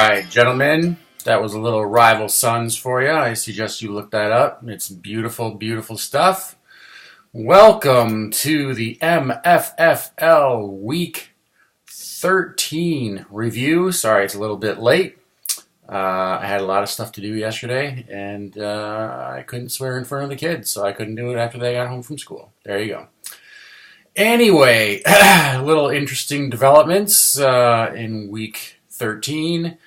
right, gentlemen, that was a little Rival Sons for you. I suggest you look that up. It's beautiful, beautiful stuff. Welcome to the MFFL Week 13 review. Sorry, it's a little bit late. I had a lot of stuff to do yesterday, and I couldn't swear in front of the kids, so I couldn't do it after they got home from school. There you go. Anyway, little interesting developments in Week 13.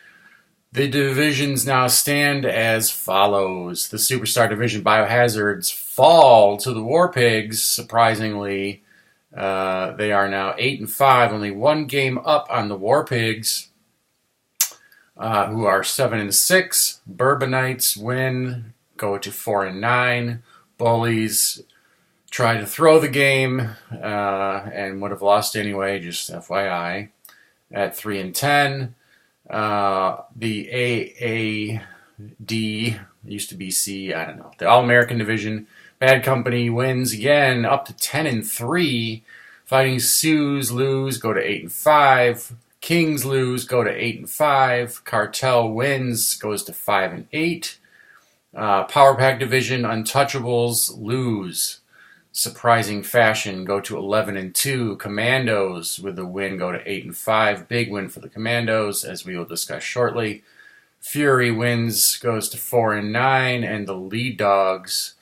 The divisions now stand as follows. The Superstar Division Biohazards fall to the War Pigs, surprisingly. They are now 8-5, only one game up on the War Pigs, who are 7-6. Bourbonites win, go to 4-9. Bullies try to throw the game and would have lost anyway, just FYI, at 3-10. The AAD, used to be C, I don't know. The All-American Division, Bad Company wins again, up to 10-3. Fighting Sioux lose, go to 8-5. Kings lose, go to 8-5. Cartel wins, goes to 5-8. Power Pack Division, Untouchables lose. Surprising fashion, go to 11-2. Commandos with the win go to 8-5. Big win for the Commandos, as we will discuss shortly. Fury wins, goes to 4-9, and the Lead Dogs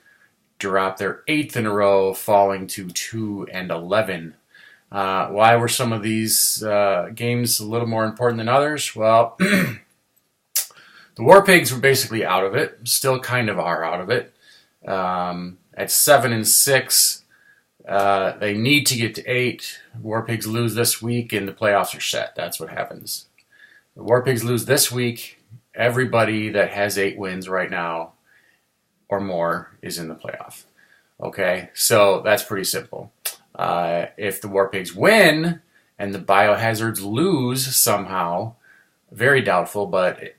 drop their 8th in a row, falling to 2-11. Why were some of these games a little more important than others? Well, the War Pigs were basically out of it, still kind of are out of it. At 7-6, they need to get to 8. War Pigs lose this week, and the playoffs are set. That's what happens. The War Pigs lose this week. Everybody that has 8 wins right now or more is in the playoff. Okay, so that's pretty simple. If the War Pigs win and the Biohazards lose somehow, very doubtful, but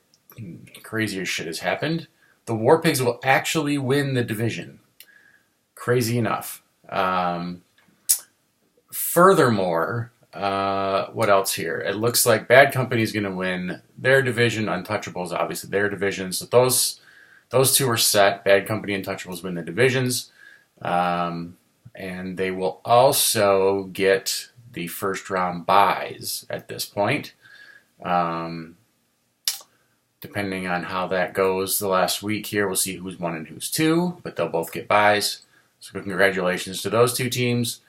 crazier shit has happened, the War Pigs will actually win the division. Crazy enough. Furthermore, what else here? It looks like Bad Company is going to win their division. Untouchables, obviously, their division. So those two are set. Bad Company and Untouchables win the divisions. And they will also get the first round buys at this point. Depending on how that goes the last week here, we'll see who's 1 and who's 2, but they'll both get buys. So congratulations to those two teams.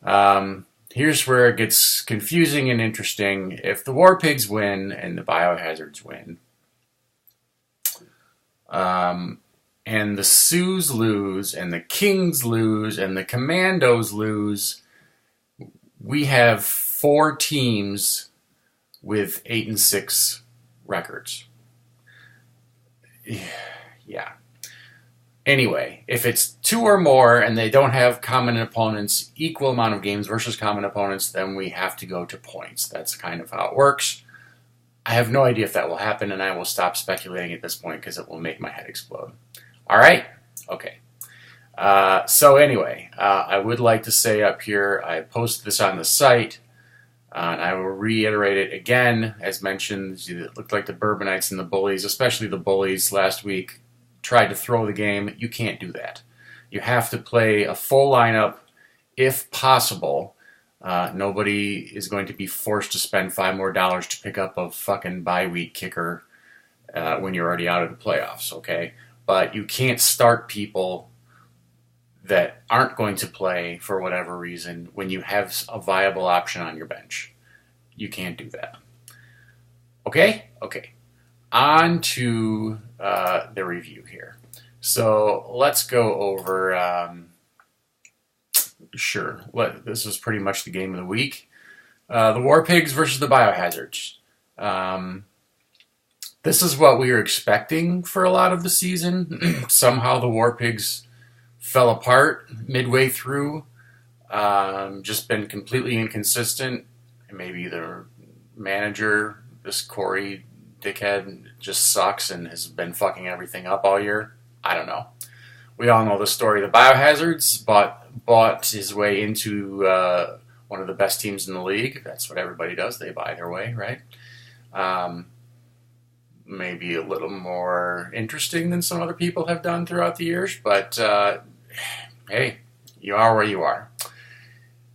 Here's where it gets confusing and interesting. If the War Pigs win and the Biohazards win, and the Sioux lose, and the Kings lose, and the Commandos lose, we have 4 teams with 8-6 records. Yeah. Anyway, if it's 2 or more and they don't have common opponents, equal amount of games versus common opponents, then we have to go to points. That's kind of how it works. I have no idea if that will happen, and I will stop speculating at this point because it will make my head explode. All right? Okay. So anyway, I would like to say up here, I posted this on the site, and I will reiterate it again. As mentioned, it looked like the Bourbonites and the Bullies, especially the Bullies last week, tried to throw the game. You can't do that. You have to play a full lineup if possible. Nobody is going to be forced to spend $5 more to pick up a fucking bye week kicker when you're already out of the playoffs, okay? But you can't start people that aren't going to play for whatever reason when you have a viable option on your bench. You can't do that. Okay? Okay. On to the review here. So let's go over, this is pretty much the game of the week. The War Pigs versus the Biohazards. This is what we were expecting for a lot of the season. Somehow the War Pigs fell apart midway through. Just been completely inconsistent. And maybe the manager, this Corey dickhead, just sucks and has been fucking everything up all year. I don't know. We all know the story. The Biohazards bought his way into one of the best teams in the league. That's what everybody does. They buy their way, right? maybe a little more interesting than some other people have done throughout the years. But hey, you are where you are.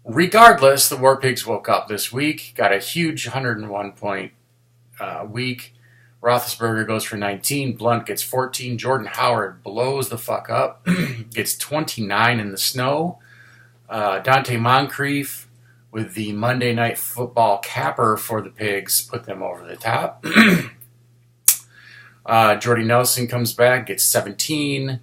Regardless, the War Pigs woke up this week, got a huge 101-point week. Roethlisberger goes for 19, Blunt gets 14, Jordan Howard blows the fuck up, gets 29 in the snow. Dante Moncrief with the Monday Night Football capper for the Pigs put them over the top. Jordy Nelson comes back, gets 17.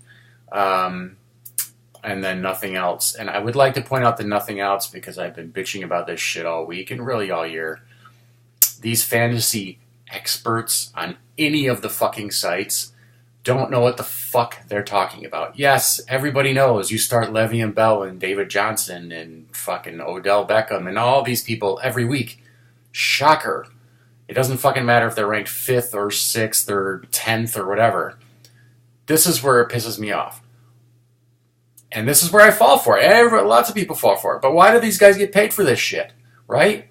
And then nothing else. And I would like to point out the nothing else because I've been bitching about this shit all week and really all year. These fantasy experts on any of the fucking sites don't know what the fuck they're talking about. Yes, everybody knows. You start Le'Veon Bell and David Johnson and fucking Odell Beckham and all these people every week. Shocker. It doesn't fucking matter if they're ranked 5th or 6th or 10th or whatever. This is where it pisses me off. And this is where I fall for it. Lots of people fall for it. But why do these guys get paid for this shit? Right?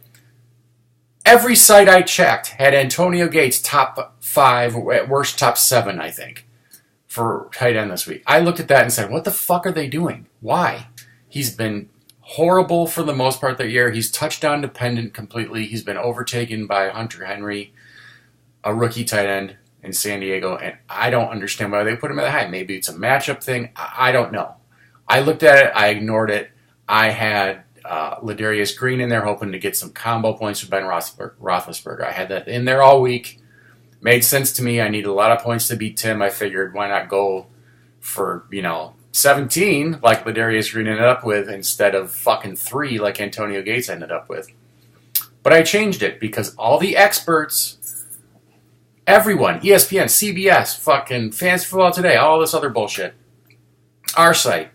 Every site I checked had Antonio Gates top 5, at worst top 7, I think, for tight end this week. I looked at that and said, what the fuck are they doing? Why? He's been horrible for the most part that year. He's touchdown dependent completely. He's been overtaken by Hunter Henry, a rookie tight end in San Diego. And I don't understand why they put him at the high. Maybe it's a matchup thing. I don't know. I looked at it. I ignored it. I had Ladarius Green in there hoping to get some combo points with Ben Roethlisberger. I had that in there all week. Made sense to me. I need a lot of points to beat Tim. I figured why not go for, 17 like Ladarius Green ended up with instead of fucking 3 like Antonio Gates ended up with. But I changed it because all the experts, everyone, ESPN, CBS, fucking Fantasy Football Today, all this other bullshit, our site,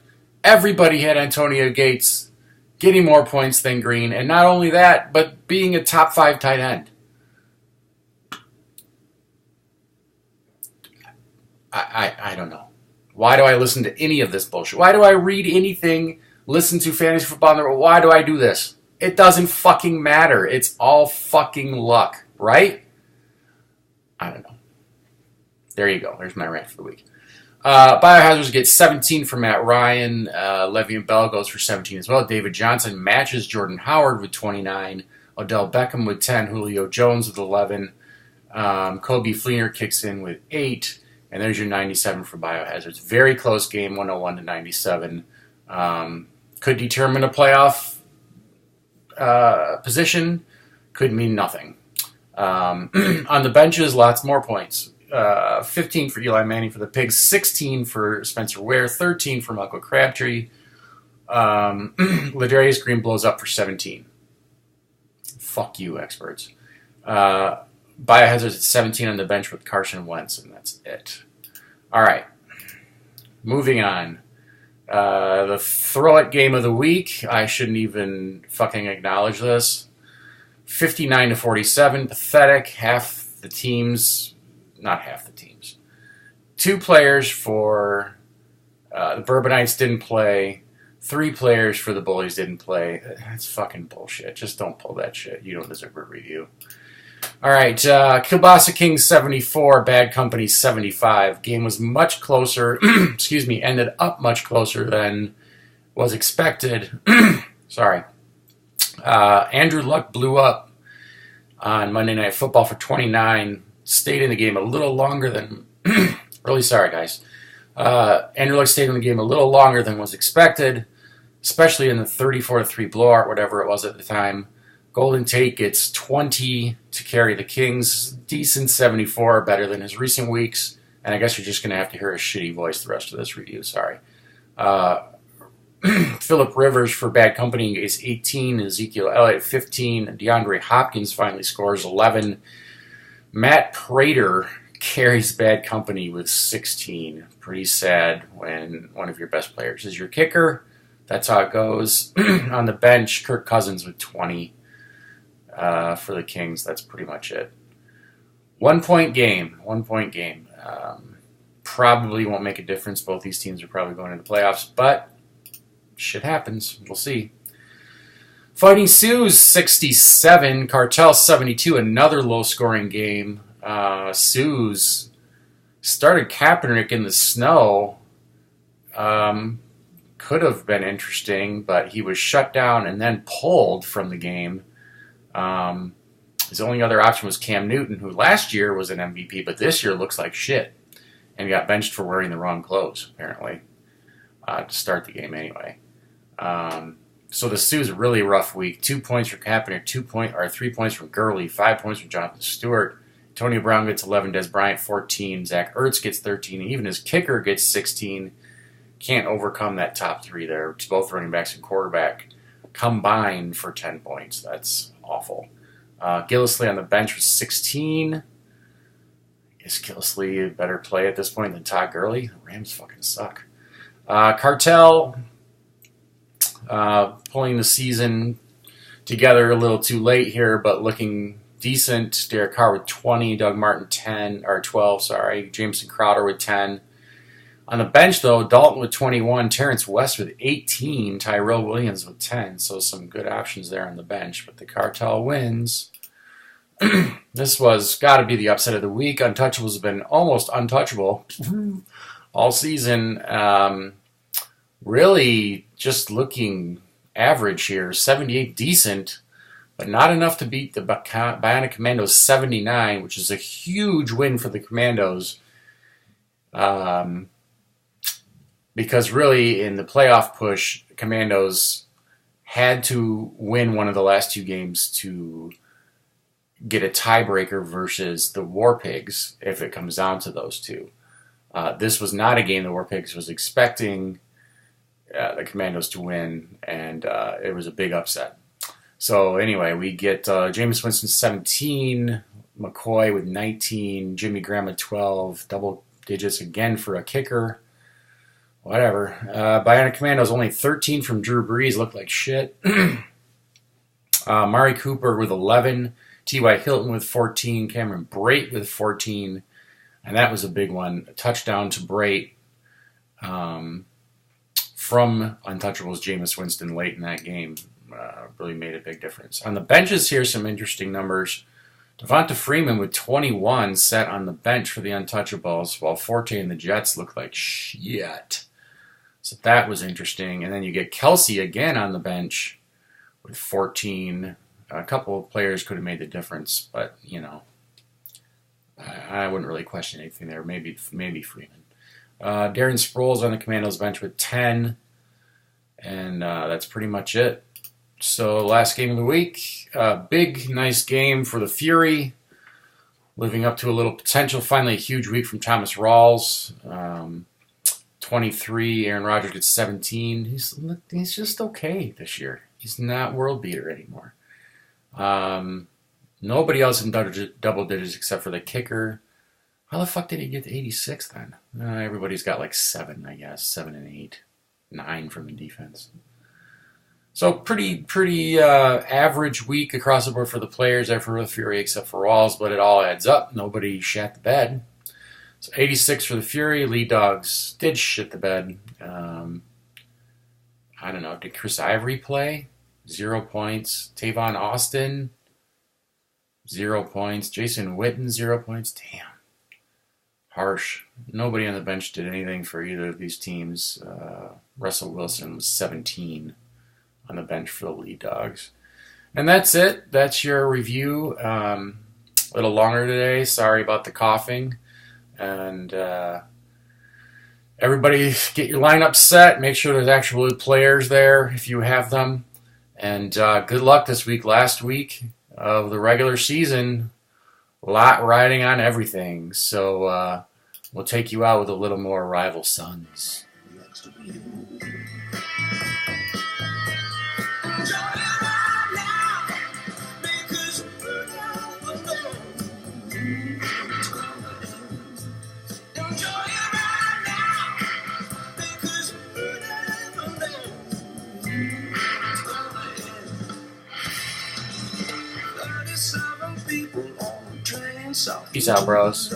everybody had Antonio Gates getting more points than Green, and not only that, but being a top 5 tight end. I don't know. Why do I listen to any of this bullshit? Why do I read anything, listen to fantasy football? Why do I do this? It doesn't fucking matter. It's all fucking luck, right? I don't know. There you go. There's my rant for the week. Biohazards gets 17 for Matt Ryan. Le'Veon Bell goes for 17 as well. David Johnson matches Jordan Howard with 29. Odell Beckham with 10. Julio Jones with 11. Kobe Fleener kicks in with 8. And there's your 97 for Biohazards. Very close game, 101 to 97. Could determine a playoff position. Could mean nothing. On the benches, lots more points. 15 for Eli Manning for the Pigs, 16 for Spencer Ware, 13 for Michael Crabtree. Ladarius Green blows up for 17. Fuck you, experts. Biohazards at 17 on the bench with Carson Wentz, and that's it. All right. Moving on. The throw-it game of the week. I shouldn't even fucking acknowledge this. 59 to 47. Pathetic. Half the teams... Not half the teams. 2 players for the Bourbonites didn't play. 3 players for the Bullies didn't play. That's fucking bullshit. Just don't pull that shit. You don't deserve a review. All right. Kielbasa Kings 74, Bad Company 75. Game was much closer. Excuse me. Ended up much closer than was expected. Sorry. Andrew Luck blew up on Monday Night Football for 29. Stayed in the game a little longer than... really sorry, guys. Andrew Luck stayed in the game a little longer than was expected, especially in the 34-3 blowout, whatever it was at the time. Golden Tate gets 20 to carry the Kings. Decent 74, better than his recent weeks. And I guess you're just going to have to hear his shitty voice the rest of this review. Sorry. Phillip Rivers for Bad Company gets 18. Ezekiel Elliott 15. DeAndre Hopkins finally scores 11. Matt Prater carries Bad Company with 16. Pretty sad when one of your best players is your kicker. That's how it goes. On the bench, Kirk Cousins with 20 for the Kings. That's pretty much it. 1 point game. 1 point game. Probably won't make a difference. Both these teams are probably going to the playoffs, but shit happens. We'll see. Fighting Sioux 67, Cartel 72, another low-scoring game. Suze started Kaepernick in the snow. Could have been interesting, but he was shut down and then pulled from the game. His only other option was Cam Newton, who last year was an MVP, but this year looks like shit. And got benched for wearing the wrong clothes, apparently, to start the game anyway. So the Sioux's a really rough week. 2 points for Kaepernick, 3 points from Gurley, 5 points from Jonathan Stewart. Antonio Brown gets 11, Des Bryant 14, Zach Ertz gets 13, and even his kicker gets 16. Can't overcome that top three there. It's both running backs and quarterback combined for 10 points. That's awful. Gillislee on the bench was 16. Is Gillislee a better play at this point than Todd Gurley? The Rams fucking suck. Cartel pulling the season together a little too late here, but looking decent. Derek Carr with 20, Doug Martin 12, Jameson Crowder with 10. On the bench, though, Dalton with 21, Terrence West with 18, Tyrell Williams with 10. So some good options there on the bench. But the Cartel wins. This was got to be the upset of the week. Untouchables have been almost untouchable all season. Really just looking average here. 78 decent, but not enough to beat the Bionic Commandos 79, which is a huge win for the Commandos. Because really, in the playoff push, Commandos had to win one of the last two games to get a tiebreaker versus the War Pigs if it comes down to those two. This was not a game the War Pigs was expecting the Commandos to win, and it was a big upset. So anyway, we get Jameis Winston 17, McCoy with 19, Jimmy Graham with 12, double digits again for a kicker. Whatever. Bionic Commandos only 13 from Drew Brees. Looked like shit. Mari Cooper with 11. T.Y. Hilton with 14. Cameron Brate with 14. And that was a big one. A touchdown to Brate from Untouchables Jameis Winston late in that game. Really made a big difference. On the benches here, some interesting numbers. Devonta Freeman with 21 set on the bench for the Untouchables, while Forte and the Jets look like shit. So that was interesting. And then you get Kelsey again on the bench with 14. A couple of players could have made the difference, but, you know, I wouldn't really question anything there. Maybe Freeman. Darren Sproles on the Commandos bench with 10. And that's pretty much it. So last game of the week, big, nice game for the Fury. Living up to a little potential. Finally, a huge week from Thomas Rawls. 23. Aaron Rodgers gets 17. He's just okay this year. He's not world beater anymore. Nobody else in double digits except for the kicker. How the fuck did he get to 86 then? Everybody's got like 7, I guess. 7 and 8. 9 from the defense. So pretty average week across the board for the players there for the Fury except for Rawls, but it all adds up. Nobody shat the bed. So 86 for the Fury. Lead Dogs did shit the bed. I don't know. Did Chris Ivory play? 0 points. Tavon Austin, 0 points. Jason Witten, 0 points. Damn. Harsh. Nobody on the bench did anything for either of these teams. Russell Wilson was 17 on the bench for the Lead Dogs. And that's it. That's your review. A little longer today. Sorry about the coughing. And everybody get your lineup set. Make sure there's actual players there if you have them. And good luck this week. Last week of the regular season. A lot riding on everything. So we'll take you out with a little more Rival Sons. Peace out, bros.